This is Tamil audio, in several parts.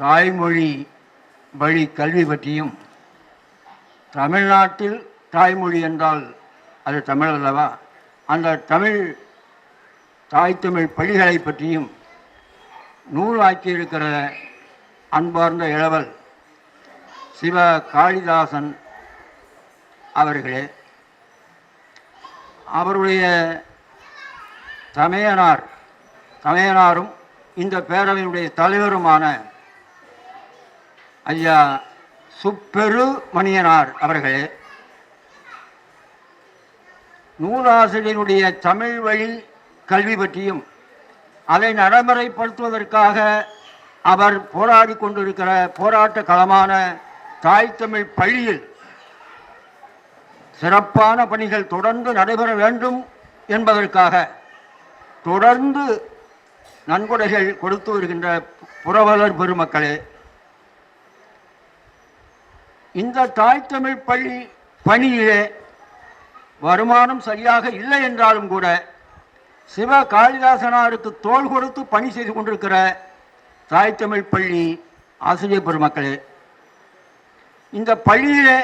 தாய்மொழி வழி கல்வி பற்றியும், தமிழ்நாட்டில் தாய்மொழி என்றால் அது தமிழ் அல்லவா, அந்த தாய்த்தமிழ் பள்ளிகளை பற்றியும் நூலாக்கியிருக்கிற அன்பார்ந்த இளவல் சிவ காளிதாசன் அவர்களே, அவருடைய தமையனாரும் இந்த பேரவையுடைய தலைவருமான ஐயா சுப்பெருமணியனார் அவர்களே, நூலாசிரியருடைய தமிழ் வழி கல்வி பற்றியும் அதை நடைமுறைப்படுத்துவதற்காக அவர் போராடி கொண்டிருக்கிற போராட்ட களமான தாய்த்தமிழ் பள்ளியில் சிறப்பான பணிகள் தொடர்ந்து நடைபெற வேண்டும் என்பதற்காக தொடர்ந்து நன்கொடைகள் கொடுத்து வருகின்ற புரவலர் பெருமக்களே, இந்த தாய்த்தமிழ் பள்ளி பணியிலே வருமானம் சரியாக இல்லை என்றாலும் கூட சிவ காளிதாசனாருக்கு தோள் கொடுத்து பணி செய்து கொண்டிருக்கிற தாய்த்தமிழ் பள்ளி ஆசிரியர் பெருமக்களே, இந்த பள்ளியிலே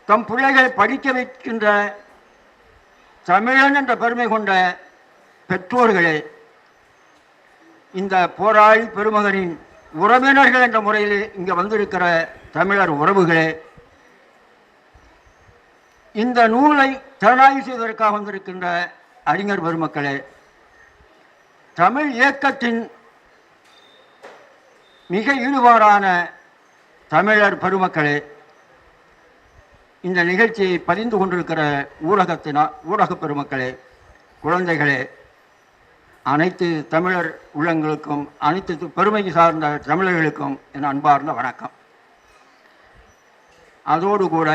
தம் பிள்ளைகளை படிக்க வைக்கின்ற தமிழன் என்ற பெருமை கொண்ட பெற்றோர்களே, இந்த போராளி பெருமகனின் உறவினர்கள் என்ற முறையில் இங்கே வந்திருக்கிற தமிழர் உறவுகளே, இந்த நூலை திறனாய்வு செய்வதற்காக வந்திருக்கின்ற அறிஞர் பெருமக்களே, தமிழ் இயக்கத்தின் மிக ஈடுபாடான தமிழர் பெருமக்களே, இந்த நிகழ்ச்சியை பதிந்து கொண்டிருக்கிற ஊடக பெருமக்களே, குழந்தைகளே, அனைத்து தமிழர் உள்ளங்களுக்கும் அனைத்து பெருமை சார்ந்த தமிழர்களுக்கும் என் அன்பார்ந்த வணக்கம். அதோடு கூட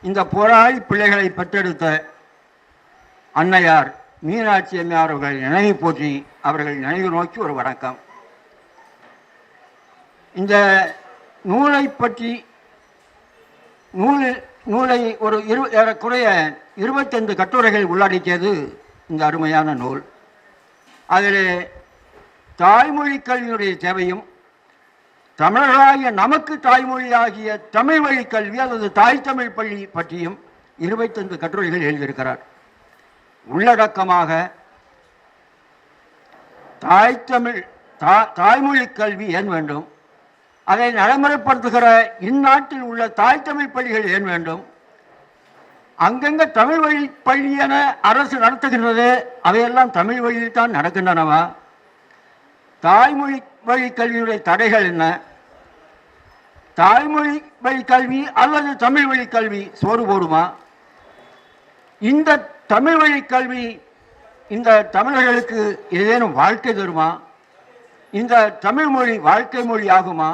இந்த போராளி பிள்ளைகளை பெற்றெடுத்த அன்னையார் மீனாட்சி அம்மையார் அவர்கள் நினைவு போற்றி அவர்கள் நினைவு நோக்கி ஒரு வணக்கம். இந்த நூலை பற்றி நூலை ஒரு ஏறக்குறைய 25 கட்டுரைகள் உள்ளடக்கியது இந்த அருமையான நூல். அதில் தாய்மொழி கல்வியுடைய தேவையும் தமிழர்களாகிய நமக்கு தாய்மொழியாகிய தமிழ் வழி கல்வி அல்லது தாய் தமிழ் பள்ளி பற்றியும் 25 கட்டுரைகள் எழுதியிருக்கிறார். உள்ளடக்கமாக தாய்மொழி கல்வி ஏன் வேண்டும், அதை நடைமுறைப்படுத்துகிற இந்நாட்டில் உள்ள தாய் தமிழ் பள்ளிகள் ஏன் வேண்டும், அங்கங்க தமிழ் வழி பள்ளி என அரசு நடத்துகின்றது, அவையெல்லாம் தமிழ் வழியில் தான் நடக்கின்றனவா, தாய்மொழி வழி கல்வியுடைய தடைகள் என்ன, தாய்மொழி வழி கல்வி அல்லது தமிழ் வழி கல்வி சோறு போடுமா, இந்த தமிழ் வழி கல்வி இந்த தமிழர்களுக்கு ஏதேனும் வாழ்க்கை தருமா, இந்த தமிழ் மொழி வாழ்க்கை மொழி ஆகுமா,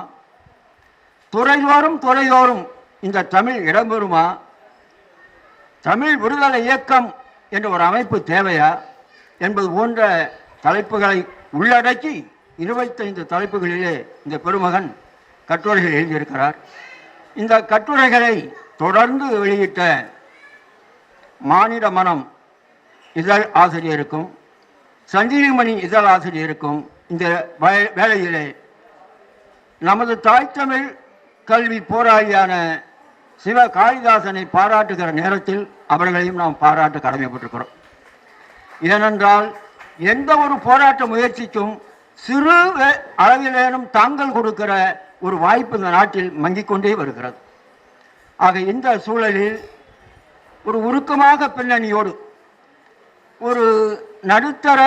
துறைதோறும் இந்த தமிழ் இடம்பெறுமா, தமிழ் விடுதலை இயக்கம் என்ற ஒரு அமைப்பு தேவையா என்பது போன்ற தலைப்புகளை உள்ளடக்கி 25 தலைப்புகளிலே இந்த பெருமகன் கட்டுரைகள் எழுதியிருக்கிறார். இந்த கட்டுரைகளை தொடர்ந்து வெளியிட்ட மானிட மனம் இதழ் ஆசிரியருக்கும் சஞ்சீவிமணி இதழ் ஆசிரியருக்கும் இந்த வேளையிலே நமது தாய்த்தமிழ் கல்வி போராளியான சிவ காளிதாசனை பாராட்டுகிற நேரத்தில் அவர்களையும் நாம் பாராட்ட கடமைப்பட்டிருக்கிறோம். ஏனென்றால் எந்த ஒரு போராட்ட முயற்சிக்கும் சிறு அளவிலேனும் தாங்கள் கொடுக்கிற ஒரு வாய்ப்பு இந்த நாட்டில் மங்கிக் கொண்டே வருகிறது. ஆக இந்த சூழலில் ஒரு உருக்கமாக பின்னணியோடு ஒரு நடுத்தர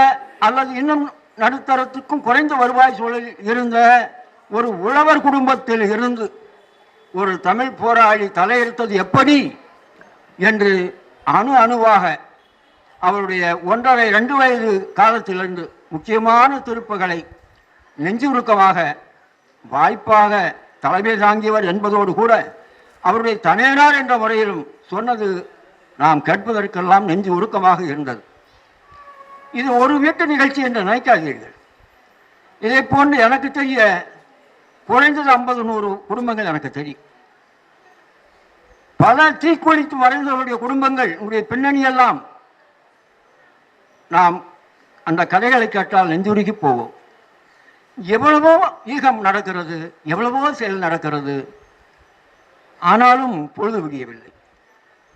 அல்லது இன்னும் நடுத்தரத்துக்கும் குறைந்த வருவாய் சூழலில் இருந்த ஒரு உழவர் குடும்பத்தில் இருந்து ஒரு தமிழ் போராளி தலையெடுத்தது எப்படி என்று அணுவாக அவருடைய 1.5-2 வயது காலத்திலிருந்து முக்கியமான திருப்புகளை நெஞ்சுருக்கமாக வாய்ப்பாக தலைமை தாங்கியவர் என்பதோடு கூட அவருடைய தனையனார் என்ற முறையிலும் சொன்னது நாம் கேட்பதற்கெல்லாம் நெஞ்சு உருக்கமாக இருந்தது. இது ஒரு வீட்டு நிகழ்ச்சி என்று நினைக்காதீர்கள். இதை போன்று எனக்கு தெரிய குறைந்தது 50-100 குடும்பங்கள் எனக்கு தெரியும். பல தீக்குளித்து மறைந்தவருடைய குடும்பங்கள் உடைய பின்னணியெல்லாம் நாம் அந்த கதைகளை கேட்டால் நெஞ்சுருகி போவோம். எவ்வளவோ ஈகம் நடக்கிறது, எவ்வளவோ செயல் நடக்கிறது. ஆனாலும் பொழுது விடியவில்லை.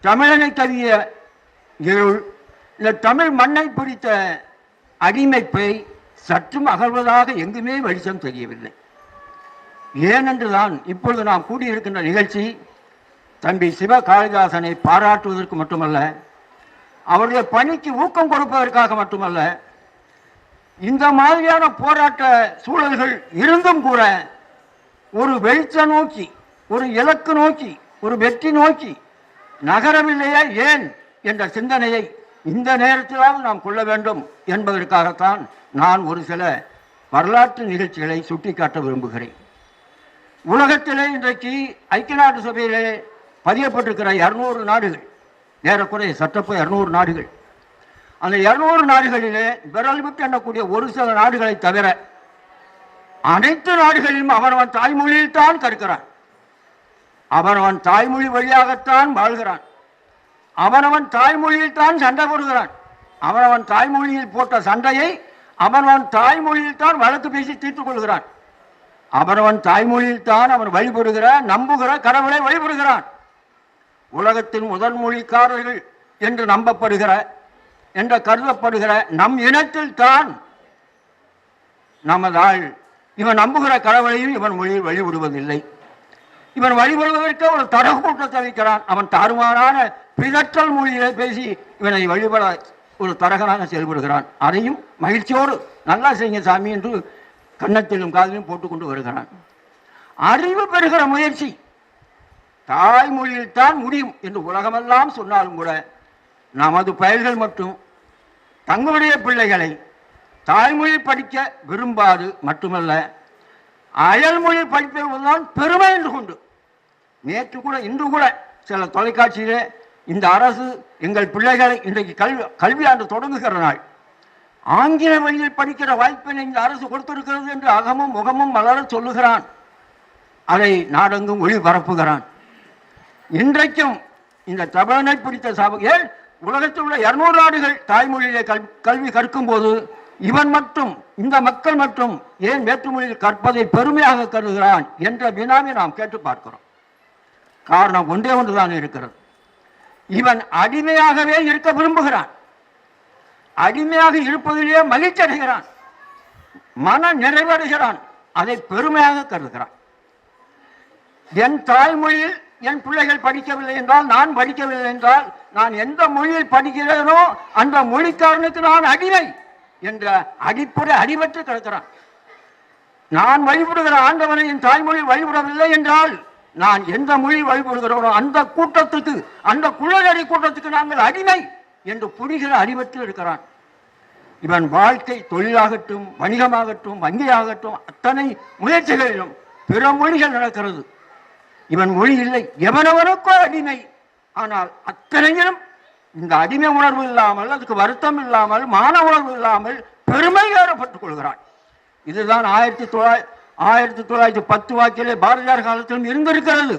தமிழனை தவிய இருள், இந்த தமிழ் மண்ணை பிடித்த அடிமைப்பை சற்றும் அகழ்வதாக எங்குமே வெளிச்சம் தெரியவில்லை. ஏனென்றுதான் இப்பொழுது நாம் கூடியிருக்கின்ற நிகழ்ச்சி தம்பி சிவ காளிதாசனை பாராட்டுவதற்கு மட்டுமல்ல, அவருடைய பணிக்கு ஊக்கம் கொடுப்பதற்காக மட்டுமல்ல, இந்த மாதிரியான போராட்ட சூழல்கள் இருந்தும் கூட ஒரு வெளிச்சம் நோக்கி, ஒரு இலக்கு நோக்கி, ஒரு வெற்றி நோக்கி நகரவில்லையே ஏன் என்ற சிந்தனையை இந்த நேரத்திலாவது நாம் கொள்ள வேண்டும் என்பதற்காகத்தான் நான் ஒரு சில வரலாற்று நிகழ்ச்சிகளை சுட்டிக்காட்ட விரும்புகிறேன். உலகத்திலே இன்றைக்கு ஐக்கிய நாட்டு சபையிலே பதியப்பட்டிருக்கிற 200 நாடுகள், ஏறக்குறைய சட்டப்ப 200 நாடுகள். அந்த 200 நாடுகளிலே விரல் விட்டு எண்ணக்கூடிய ஒரு சில நாடுகளை தவிர அனைத்து நாடுகளிலும் அவனவன் தாய்மொழியில் தான் கற்கிறான், அவனவன் தாய்மொழி வழியாகத்தான் வாழ்கிறான், அவனவன் தாய்மொழியில் தான் சண்டை போடுகிறான், அவனவன் தாய்மொழியில் போட்ட சண்டையை அவனவன் தாய்மொழியில் தான் வழக்கு பேசி தீர்த்துக் கொள்கிறான், அவனவன் தாய்மொழியில் தான் அவன் வழிபடுகிற நம்புகிற கடவுளை வழிபடுகிறான். உலகத்தின் முதல் மொழிக்காரர்கள் என்று நம்பப்படுகிற என்று கருதப்படுகிற நம் இனத்தில் தான் நமதால் இவன் நம்புகிற கடவுளையும் இவன் மொழியில் வழிபடுவதில்லை. இவன் வழிபடுவதற்கு ஒரு தரகு கூட்டத்தை வைக்கிறான். அவன் தாறுமாறான பிதற்றல் மொழியை பேசி இவனை வழிபட ஒரு தரகனாக செயல்படுகிறான். அதையும் மகிழ்ச்சியோடு நல்லா செய்யுங்க சாமி என்று கன்னத்திலும் காதிலும் போட்டுக்கொண்டு வருகிறான். அறிவு பெறுகிற முயற்சி தாய்மொழியில் தான் முடியும் என்று உலகமெல்லாம் சொன்னாலும் கூட நமது பயல்கள் மட்டும் தங்களுடைய பிள்ளைகளை தாய்மொழி படிக்க விரும்பாது மட்டுமல்ல, அயல்மொழி படிப்பதுதான் பெருமை என்று கொண்டு நேற்று கூட இன்று கூட சில தொலைக்காட்சியிலே இந்த அரசு எங்கள் பிள்ளைகளை இன்றைக்கு கல்வியாண்டு தொடங்குகிற நாள், ஆங்கில வழியில் படிக்கிற வாய்ப்பினை இந்த அரசு கொடுத்திருக்கிறது என்று அகமும் முகமும் மலர சொல்லுகிறான். அதை நாடெங்கும் ஒளிபரப்புகிறான். இன்றைக்கும் இந்த தமிழனை பிடித்த ஏன் உலகத்தில் உள்ள 200 நாடுகள் தாய்மொழியிலே கல்வி கற்கும் போது இவன் மட்டும், இந்த மக்கள் மட்டும் ஏன் வேற்றுமொழியில் கற்பதை பெருமையாக கருதுகிறான் என்ற வினாவை நாம் கேட்டு பார்க்கிறோம். காரணம் ஒன்றே ஒன்றுதான் இருக்கிறது. இவன் அடிமையாகவே இருக்க விரும்புகிறான், அடிமையாக இருப்பதிலேயே மகிழ்ச்சி அடைகிறான், மன நிறைவடைகிறான், அதை பெருமையாக கருதுகிறான். என் தாய்மொழியில் என் பிள்ளைகள் படிக்கவில்லை என்றால், நான் படிக்கவில்லை என்றால், நான் எந்த மொழியில் படிக்கிறேனோ அந்த மொழிக்காரனுக்கு நான் அடிமை என்ற அடிப்படை அடிபட்டு கிடக்கிறான். நான் வழிபடுகிற ஆண்டவனை என் தாய்மொழி வழிபடவில்லை என்றால் நான் எந்த மொழி வழிபடுகிறோனோ அந்த கூட்டத்துக்கு, அந்த குழலடி கூட்டத்துக்கு நாங்கள் அடிமை என்று புரிகிற அடிபட்டு இருக்கிறான். இவன் வாழ்க்கை தொழிலாகட்டும், வணிகமாகட்டும், வங்கியாகட்டும், அத்தனை முயற்சிகளிலும் பிற மொழிகள் நடக்கிறது. இவன் மொழி இல்லை, எவனவனுக்கோ அடிமை. ஆனால் அத்தனையிலும் இந்த அடிமை உணர்வு இல்லாமல், அதுக்கு வருத்தம் இல்லாமல், மான உணர்வு இல்லாமல் பெருமை ஏறப்பட்டுக் கொள்கிறான். இதுதான் 1910 வாக்கிலே பாரதியார் காலத்திலும் இருந்திருக்கிறது.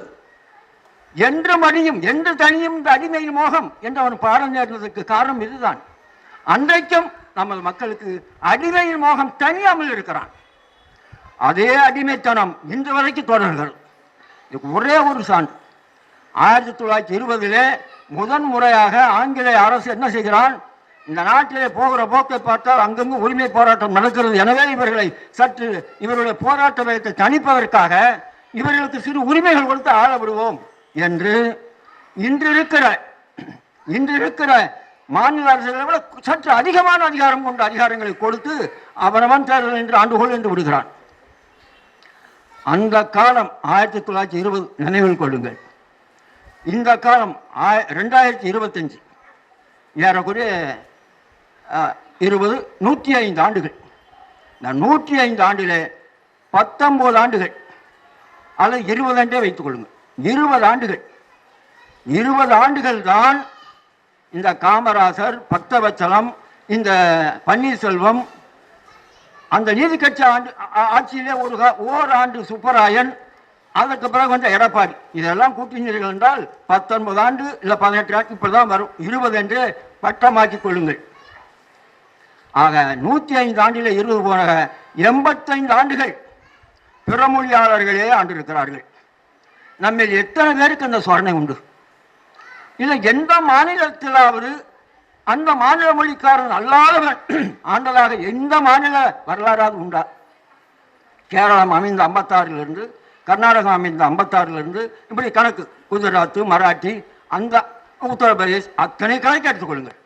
என்று மடியும் என்று தனியும் இந்த அடிமையின் மோகம் என்று அவன் பாடம் நேர்ந்ததற்கு காரணம் இதுதான். அன்றைக்கும் நமது மக்களுக்கு அடிமையின் மோகம் தனியாமல் இருக்கிறான். அதே அடிமைத்தனம் இன்று வரைக்கும் தொடர்கிறது. ஒரே ஒரு சான்று, 1920 முதன் முறையாக ஆங்கில அரசு என்ன செய்கிறான், இந்த நாட்டிலே போகிற போக்கை பார்த்தால் அங்கங்கு உரிமை போராட்டம் நடக்கிறது. எனவே இவர்களை சற்று இவருடைய போராட்ட வேகத்தை தணிப்பதற்காக இவர்களுக்கு சிறு உரிமைகள் கொடுத்து ஆள விடுவோம் என்று இன்று இருக்கிற மாநில அரசுகளை விட சற்று அதிகமான அதிகாரம் கொண்ட அதிகாரங்களை கொடுத்து அவனவன் தேர்தல் என்று ஆண்டுகோள் என்று விடுகிறான். அந்த காலம் 1920 நினைவில் கொள்ளுங்கள். இந்த காலம் 2025 ஏறக்குறைய 105 ஆண்டுகள். இந்த 105 ஆண்டிலே 19 ஆண்டுகள் அல்லது 20 என்றே வைத்துக் கொள்ளுங்கள், 20 ஆண்டுகள் தான் இந்த காமராசர், பக்தவச்சலம், இந்த பன்னீர்செல்வம், அந்த நீதி கட்சி ஆட்சியிலே ஓராண்டு சுப்பராயன், அதற்கு பிறகு வந்து எடப்பாடி, இதெல்லாம் கூட்டினீர்கள் என்றால் 19 ஆண்டு இல்லை 18 ஆண்டு இப்படிதான் வரும். 20 என்று பட்டமாக்கிக் கொள்ளுங்கள். ஆக 105 ஆண்டில் இருந்து போன 85 ஆண்டுகள் பிற மொழியாளர்களே ஆண்டிருக்கிறார்கள். நம்ம எத்தனை பேருக்கு அந்த சொரணை உண்டு? இல்லை எந்த மாநிலத்திலாவது அந்த மாநில மொழிக்காரன் அல்லாதவன் ஆண்டதாக எந்த மாநில வரலாறாவது உண்டா? கேரளம் அமைந்த 56 கர்நாடகம் அமைந்த 56 இப்படி கணக்கு, குஜராத், மராட்டி, அந்த உத்தரப்பிரதேஷ் அத்தனை கணக்கு எடுத்துக்கொள்ளுங்கள்.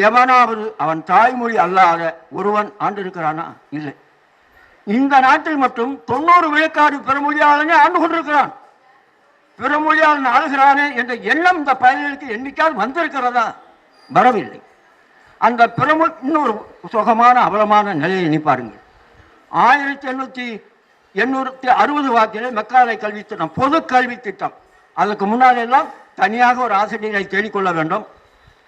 எவனாவது அவன் தாய்மொழி அல்லாத ஒருவன் ஆண்டு இருக்கிறானா? இல்லை. இந்த நாட்டில் மட்டும் 90 விழுக்காடு பிறமொழியாளனே ஆண்டு கொண்டிருக்கிறான். பிறமொழியாளன் ஆளுகிறானே என்ற எண்ணம் இந்த பயல்களுக்கு எண்ணிக்கால் வந்திருக்கிறதா? வரவில்லை. அந்த பிறமொழி இன்னொரு சுகமான அவலமான நிலையை எண்ணிப்பாருங்கள். 1860 வாக்கிலே மெக்காலை கல்வி திட்டம், பொது கல்வி திட்டம். அதுக்கு முன்னால் எல்லாம் தனியாக ஒரு ஆசிரியரை தேடிக்கொள்ள வேண்டும்,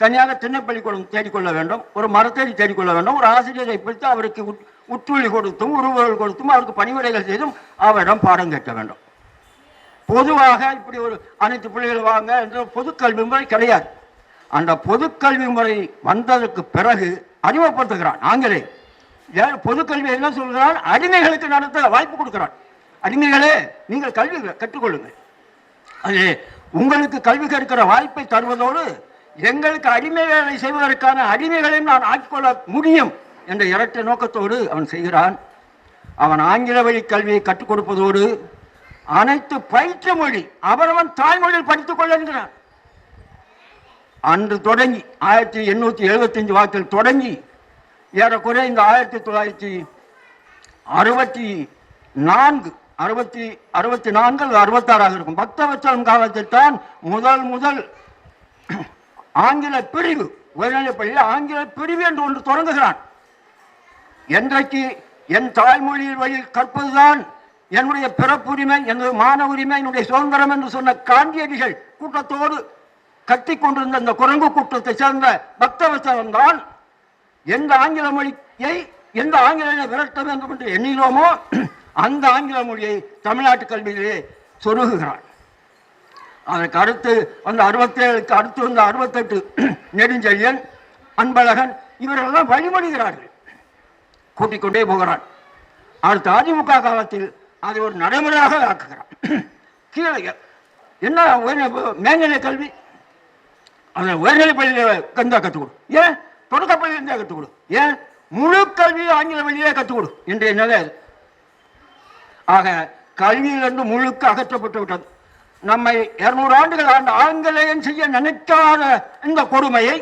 தனியாக திண்ணப்பள்ளிக்கூடம் தேடிக்கொள்ள வேண்டும், ஒரு மரத்தேடி தேடிக்கொள்ள வேண்டும், ஒரு ஆசிரியரை பிடித்து அவருக்கு உற்றுளி கொடுத்தும் உருவங்கள் கொடுத்தும் அவருக்கு பணிவிடைகள் செய்தும் அவரிடம் பாடம் கேட்க வேண்டும். பொதுவாக இப்படி ஒரு அனைத்து பிள்ளைகள் வாங்க என்ற பொது கல்வி முறை கிடையாது. அந்த பொது கல்வி முறை வந்ததற்கு பிறகு அறிமுகப்படுத்துகிறான் ஆங்கிலே. பொது கல்வி என்ன சொல்கிறான்? அடிமைகளுக்கு நடத்த வாய்ப்பு கொடுக்கிறான். அடிமைகளே, நீங்கள் கல்வி கற்றுக்கொள்ளுங்கள், அது உங்களுக்கு கல்வி கற்கிற வாய்ப்பை தருவதோடு எங்களுக்கு அடிமை வேலை செய்வதற்கான அடிமைகளையும் நான் ஆக்கிக்கொள்ள முடியும் என்ற இரட்டை நோக்கத்தோடு அவன் செய்கிறான். அவன் ஆங்கில வழி கல்வியை கற்றுக் கொடுப்பதோடு அனைத்து பயிற்று மொழி அவரவன் தாய்மொழியில் படித்துக் கொள்ள என்கிறான். அன்று தொடங்கி 1875 வாக்கில் தொடங்கி ஏறக்குறைய இந்த 1964 66 இருக்கும். பக்தவச்சலம் காலத்தில் தான் முதல் ஆங்கில பிரிவு, உயர்நிலைப்பள்ளியில் ஆங்கில பிரிவு என்று ஒன்று தொடங்குகிறான். என்றைக்கு என் தாய்மொழியில் வழியில் கற்பதுதான் என்னுடைய பிறப்புரிமை, எனது மான உரிமை, என்னுடைய சுதந்திரம் என்று சொன்ன காந்தியடிகள் கூட்டத்தோடு கட்டி கொண்டிருந்த அந்த குரங்கு கூட்டத்தை சேர்ந்த பக்தவச்சலம் தான் எந்த ஆங்கில மொழியை எந்த ஆங்கில விரட்ட வேண்டும் என்று எண்ணினோமோ அந்த ஆங்கில மொழியை தமிழ்நாட்டு கல்வியிலே சொருகுகிறான். அதற்கு அடுத்து அந்த 67க்கு அடுத்து வந்த 68 நெடுஞ்செழியன், அன்பழகன் இவர்களெல்லாம் வழிமொழிகிறார்கள், கூட்டிக் கொண்டே போகிறான். அடுத்த அதிமுக காலத்தில் அதை ஒரு நடைமுறையாக ஆக்குகிறான். கீழே என்ன மேல்நிலை கல்வி, அந்த உயர்நிலை பள்ளியில் கற்றுக் கொடு, ஏன் தொடக்கப்பள்ளியிலிருந்தே கற்றுக் கொடு, ஏன் முழு கல்வி ஆங்கில வழியிலே கற்றுக் கொடு இன்றைய நிலை அது. ஆக கல்வியிலிருந்து முழுக்க அகற்றப்பட்டு விட்டது. நம்மை 200 ஆண்டுகள் ஆண்டு ஆங்கிலேயன் செய்ய நினைக்காத இந்த கொடுமையை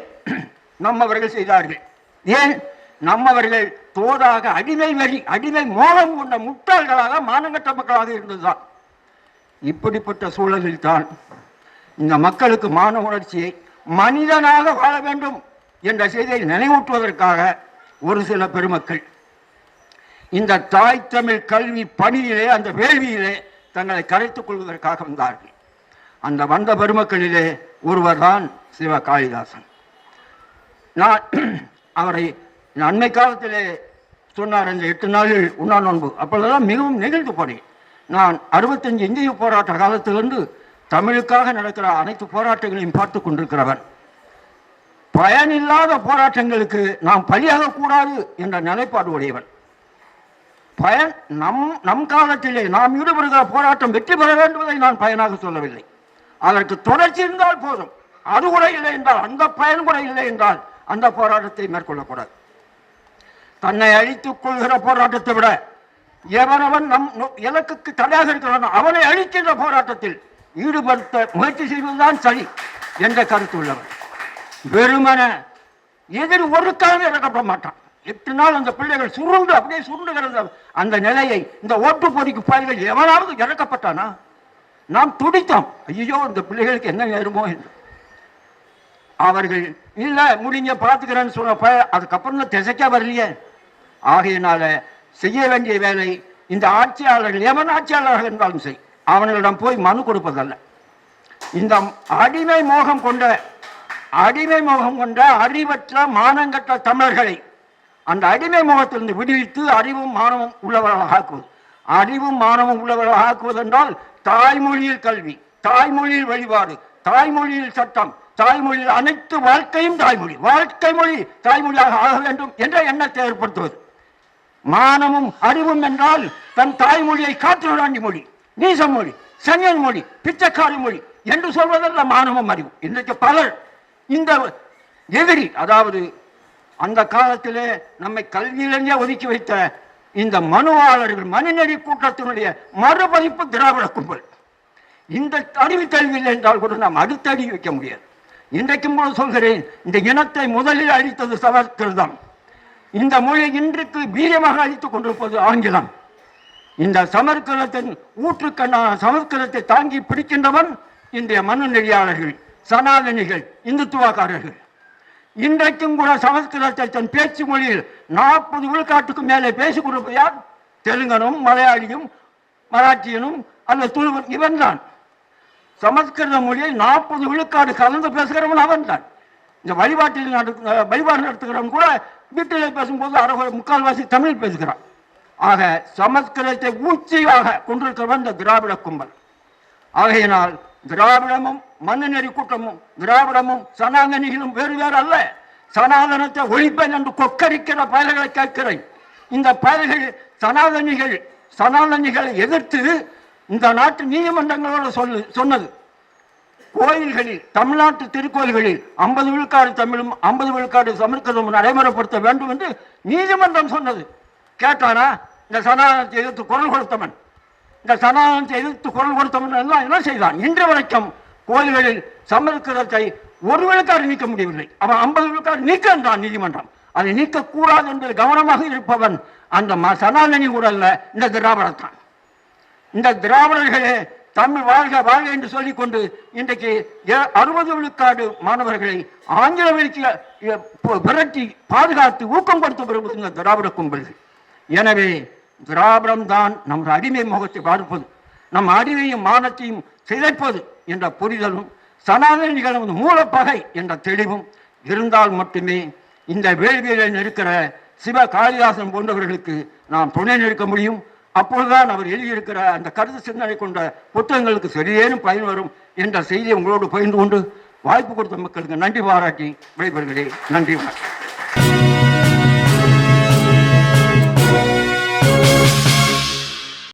நம்மவர்கள் செய்தார்கள். ஏன்? நம்மவர்கள் தோதாக அடிமை வரி, அடிமை மோகம் கொண்ட முட்டாள்களாக மானங்கட்ட மக்களாக இருந்ததுதான். இப்படிப்பட்ட சூழலில் தான் இந்த மக்களுக்கு மான உணர்ச்சியை, மனிதனாக வாழ வேண்டும் என்ற செய்தியை நினைவூட்டுவதற்காக ஒரு சில பெருமக்கள் இந்த தாய் தமிழ் கல்வி பணியிலே, அந்த வேள்வியிலே தங்களை கரைத்துக் கொள்வதற்காக வந்தார்கள். அந்த வந்த பெருமக்களிலே ஒருவர் தான் சிவ காளிதாசன். நான் அவரை அண்மை காலத்திலே சொன்னார், இந்த 8 நாளில் உண்ணா நோன்பு, அப்பொழுதெல்லாம் மிகவும் நெகிழ்ந்து போனேன். நான் 65 இந்திய போராட்ட காலத்திலிருந்து தமிழுக்காக நடக்கிற அனைத்து போராட்டங்களையும் பார்த்து கொண்டிருக்கிறவன். பயனில்லாத போராட்டங்களுக்கு நாம் பலியாக கூடாது என்ற நிலைப்பாடு உடையவன். பயன் நம் காலத்திலே நாம் ஈடுபடுகிற போராட்டம் வெற்றி பெற வேண்டுவதை நான் பயனாக சொல்லவில்லை. அதற்கு தொடர்ச்சி இருந்தால் போதும். அது கூட இல்லை என்றால், அந்த பயன் கூட இல்லை என்றால் அந்த போராட்டத்தை மேற்கொள்ளக்கூடாது. தன்னை அழித்துக் கொள்கிற போராட்டத்தை விட எவனவன் நம் இலக்குக்கு தடையாக இருக்கிறான் அவனை அழிக்கின்ற போராட்டத்தில் ஈடுபடுத்த முயற்சி செய்வதுதான் சரி என்ற கருத்து உள்ளவன். வெறுமன எதிர் ஒரு காலம் இறக்கப்பட மாட்டான். 8 நாள் அந்த பிள்ளைகள் சுருண்டு அப்படியே சுருண்டுகிற அந்த நிலையை இந்த ஓட்டு பொறிக்கு பாய்கள் எவனாவது இறக்கப்பட்டானா? நாம் துடித்தோம், ஐயோ இந்த பிள்ளைகளுக்கு என்ன நேருமோ என்று. அவர்கள் இல்லை முடிஞ்ச பார்த்துக்கிறேன்னு சொன்ன அதுக்கப்புறம் தான் திசைக்கா வரலையே. ஆகையினால செய்ய வேண்டிய வேலை இந்த ஆட்சியாளர்கள் எவன் ஆட்சியாளராக இருந்தாலும் சரி அவர்களிடம் போய் மனு கொடுப்பதல்ல. இந்த அடிமை மோகம் கொண்ட அறிவற்ற மானங்கற்ற தமிழர்களை அந்த அடிமை முகத்திலிருந்து விடுவித்து அறிவும் மானமும் உள்ளவர்களாக ஆக்குவது. அறிவும் மானமும் உள்ளவர்களாக ஆக்குவது என்றால் தாய்மொழியில் கல்வி, தாய்மொழியில் வழிபாடு, தாய்மொழியில் சட்டம், தாய்மொழியில் அனைத்து வாழ்க்கையும் தாய்மொழி, வாழ்க்கை மொழி தாய்மொழியாக ஆக வேண்டும் என்ற எண்ணத்தை ஏற்படுத்துவது. மானமும் அறிவும் என்றால் தன் தாய்மொழியை காற்றுராண்டி மொழி, நீச மொழி, சனியன் மொழி, பிச்சைக்காரி மொழி என்று சொல்வதல்ல மானமும் அறிவும். இன்றைக்கு பலர் இந்த எதிரி, அதாவது அந்த காலத்திலே நம்மை கல்வியிலேயே ஒதுக்கி வைத்த இந்த மனுவாளர்கள், மனுநெறி கூட்டத்தினுடைய மறுபதிப்பு திராவிட கும்பல். இந்த அறிவு கல்வியில் என்றால் கூட நாம் அடுத்த அடி வைக்க முடியாது. இன்றைக்கும் கூட சொல்கிறேன், இந்த இனத்தை முதலில் அழித்தது சமஸ்கிருதம். இந்த மொழி இன்றைக்கு வீரியமாக அழித்துக் கொண்டிருப்பது ஆங்கிலம். இந்த சமஸ்கிருதத்தின் ஊற்றுக்கண்ணான சமஸ்கிருதத்தை தாங்கி பிடிக்கின்றவன் இன்றைய மனு நெறியாளர்கள், சனாதனிகள், இந்துத்துவக்காரர்கள். இன்றைக்கும் கூட சமஸ்கிருதத்தை தன் பேச்சு மொழியில் 40 விழுக்காட்டுக்கு மேலே பேசிக் கொடுப்பது யார்? தெலுங்கனும், மலையாளியும், மராட்டியனும் அல்லது துளுவன், இவன் தான். சமஸ்கிருத மொழியை 40 விழுக்காடு கலந்து பேசுகிறவன் அவன் தான். இந்த வழிபாட்டில் வழிபாடு நடத்துகிறவன் கூட வீட்டில் பேசும்போது முக்கால்வாசி தமிழ் பேசுகிறான். ஆக சமஸ்கிருதத்தை ஊச்சியாக கொண்டிருக்கிறவன் இந்த திராவிட கும்பல். ஆகையினால் திராவிடமும் மனுநெறி கூட்டமும் திராவிடமும் சனாதனிகளும் வேறு வேறு அல்ல. சனாதனத்தை ஒழிப்பேன் என்று கொக்கரிக்கிற பயல்களை கேட்கிறேன். இந்த பயல்கள் சனாதனிகளை எதிர்த்து இந்த நாட்டு நீதிமன்றங்களோடு சொன்னது, கோயில்களில், தமிழ்நாட்டு திருக்கோயில்களில் 50 விழுக்காடு தமிழும் 50 விழுக்காடு சமஸ்கிருதமும் நடைமுறைப்படுத்த வேண்டும் என்று நீதிமன்றம் சொன்னது. கேட்டானா? இந்த சனாதனத்தை எதிர்த்து குரல் கொடுத்தவன், இந்த சனாதனத்தை எதிர்த்து குரல் கொடுத்தவன் எல்லாம் என்ன செய்தான்? இன்று வரைக்கும் கோயில்களில் சமஸ்கிருதத்தை 1 விழுக்காடு நீக்க முடியவில்லை. அவன் 50 விழுக்காடு நீக்கின்றான் நீதிமன்றம். அதை நீக்கக்கூடாது என்பது கவனமாக இருப்பவன் அந்த சனாதனி கூட அல்ல, இந்த திராவிடத்தான். இந்த திராவிடர்களே தமிழ் வாழ்க வாழ்க என்று சொல்லிக்கொண்டு இன்றைக்கு 60 விழுக்காடு மாணவர்களை ஆங்கில வழிக்கு விரட்டி பாதுகாத்து ஊக்கம் கொடுத்து வருவது இந்த திராவிட கும்பல்கள். எனவே திராவிடம் தான் நம் அடிமை முகத்தை பார்ப்பது, நம் அறிவையும் மானத்தையும் சிதைப்பது என்ற புரிதலும் சனாதனிகளது மூலப்பகை என்ற தெளிவும் இருந்தால் மட்டுமே இந்த வேள்வியில் இருக்கிற சிவ காளிதாசன் போன்றவர்களுக்கு நாம் துணை நிற்க முடியும். அப்பொழுதுதான் அவர் எழுதியிருக்கிற அந்த கருத்து சிந்தனை கொண்ட புத்தகங்களுக்கு சரியான பயன் வரும் என்ற செய்தியை உங்களோடு பகிர்ந்து கொண்டு வாய்ப்பு கொடுத்த மக்களுக்கு நன்றி பாராட்டி விடைபெறுகிறேன். நன்றி.